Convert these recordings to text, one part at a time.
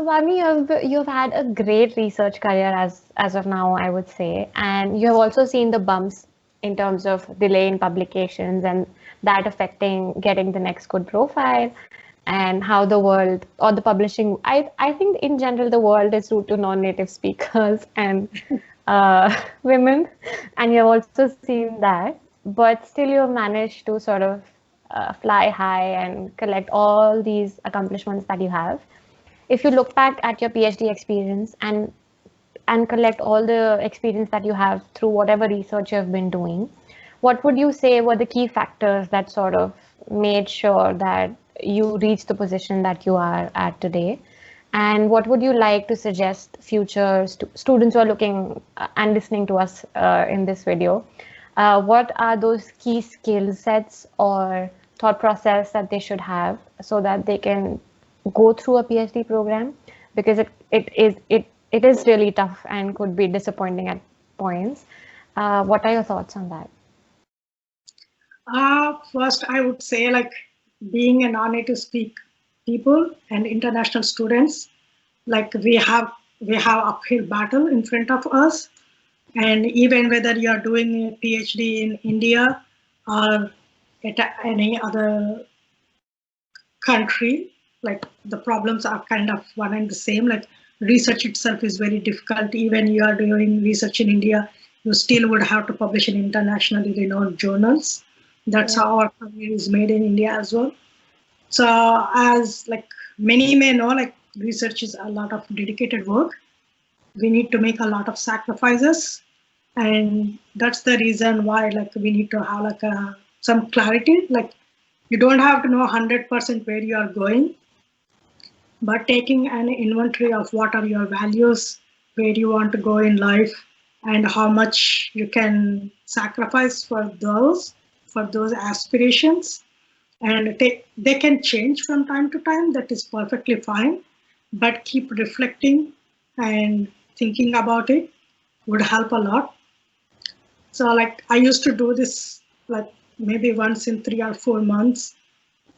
Bhavni, you've had a great research career as of now, I would say, and you have also seen the bumps in terms of delay in publications and that affecting getting the next good profile, and how the world or the publishing. I think in general the world is rude to non-native speakers and women, and you have also seen that, but still you have managed to sort of fly high and collect all these accomplishments that you have. If you look back at your PhD experience and collect all the experience that you have through whatever research you have been doing, what would you say were the key factors that sort of made sure that you reached the position that you are at today? And what would you like to suggest future students who are looking and listening to us in this video? What are those key skill sets or thought process that they should have so that they can go through a PhD program? Because it is really tough and could be disappointing at points. What are your thoughts on that? First, I would say like being a non-native speak people and international students, like we have uphill battle in front of us, and even whether you are doing a PhD in India or at any other country, like the problems are kind of one and the same. Like research itself is very difficult. Even you are doing research in India, you still would have to publish in internationally renowned journals. That's how our career is made in India as well. So as like many may know, like research is a lot of dedicated work. We need to make a lot of sacrifices, and that's the reason why like we need to have like some clarity. Like you don't have to know 100% where you are going, but taking an inventory of what are your values, where you want to go in life, and how much you can sacrifice for those aspirations. And they can change from time to time. That is perfectly fine, but keep reflecting and thinking about it would help a lot. So like I used to do this like maybe once in 3 or 4 months,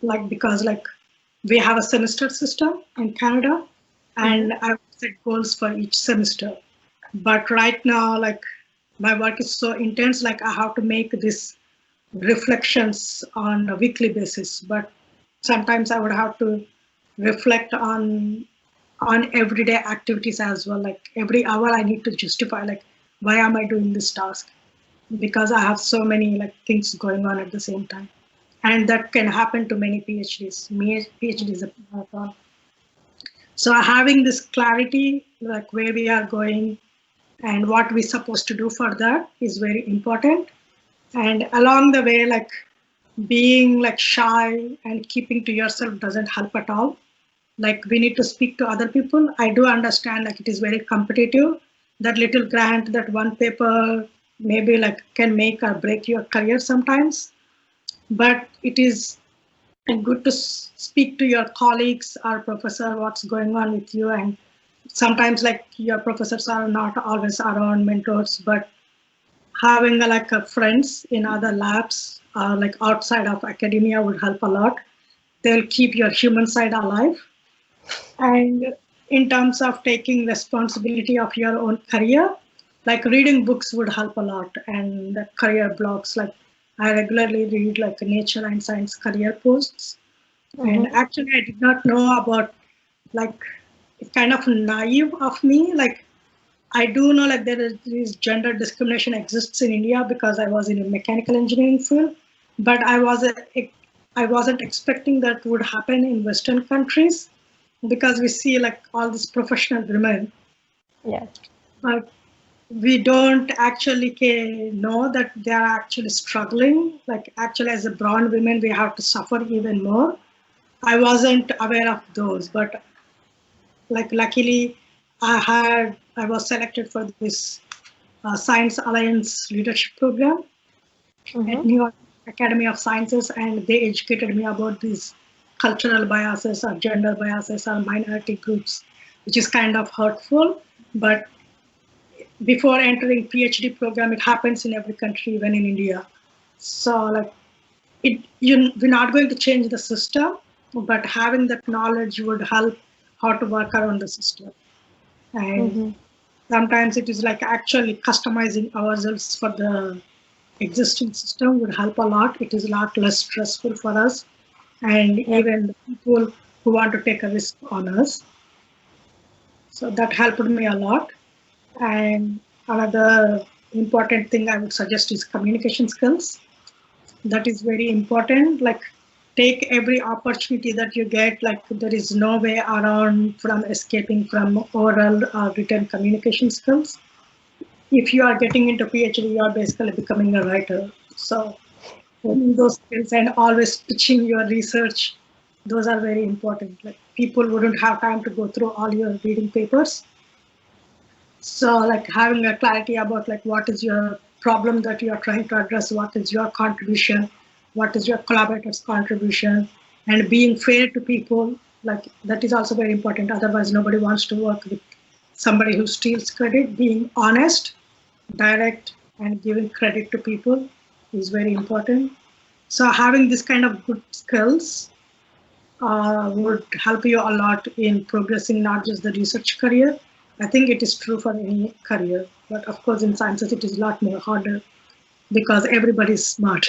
like because like we have a semester system in Canada, and I set goals for each semester. But right now, like my work is so intense, like I have to make this reflections on a weekly basis. But sometimes I would have to reflect on everyday activities as well. Like every hour I need to justify like why am I doing this task, because I have so many like things going on at the same time. And that can happen to many PhDs. PhD is a marathon. So having this clarity, like where we are going and what we're supposed to do for that is very important. And along the way, like being like shy and keeping to yourself doesn't help at all. Like we need to speak to other people. I do understand like it is very competitive. That little grant, that one paper maybe like can make or break your career sometimes. But it is good to speak to your colleagues or professor what's going on with you. And sometimes like your professors are not always around, mentors, but having like a friends in other labs or like outside of academia would help a lot. They'll keep your human side alive. And in terms of taking responsibility of your own career, like reading books would help a lot, and the career blogs, like I regularly read like Nature and Science career posts. And actually I did not know about, like it's kind of naive of me, like I do know like there is gender discrimination exists in India because I was in a mechanical engineering field, but I wasn't expecting that would happen in Western countries, because we see like all these professional women. Yes. But we don't actually know that they are actually struggling. Like actually as a brown women, we have to suffer even more. I wasn't aware of those, but like luckily I was selected for this Science Alliance leadership program at New York Academy of Sciences, and they educated me about these cultural biases or gender biases or minority groups, which is kind of hurtful. But before entering PhD program, it happens in every country, even in India. So like we're not going to change the system, but having that knowledge would help how to work around the system. And Mm-hmm. sometimes it is like actually customizing ourselves for the existing system would help a lot. It is a lot less stressful for us and Yep. even the people who want to take a risk on us. So that helped me a lot. And another important thing I would suggest is communication skills. That is very important. Like take every opportunity that you get. Like there is no way around from escaping from oral or written communication skills. If you are getting into PhD, you are basically becoming a writer. So owning those skills and always pitching your research, those are very important. Like people wouldn't have time to go through all your reading papers. So like having a clarity about like what is your problem that you are trying to address, what is your contribution, what is your collaborators' contribution, and being fair to people, like that is also very important. Otherwise, nobody wants to work with somebody who steals credit. Being honest, direct, and giving credit to people is very important. So having this kind of good skills would help you a lot in progressing not just the research career. I think it is true for any career, but of course in sciences it is a lot more harder because everybody is smart.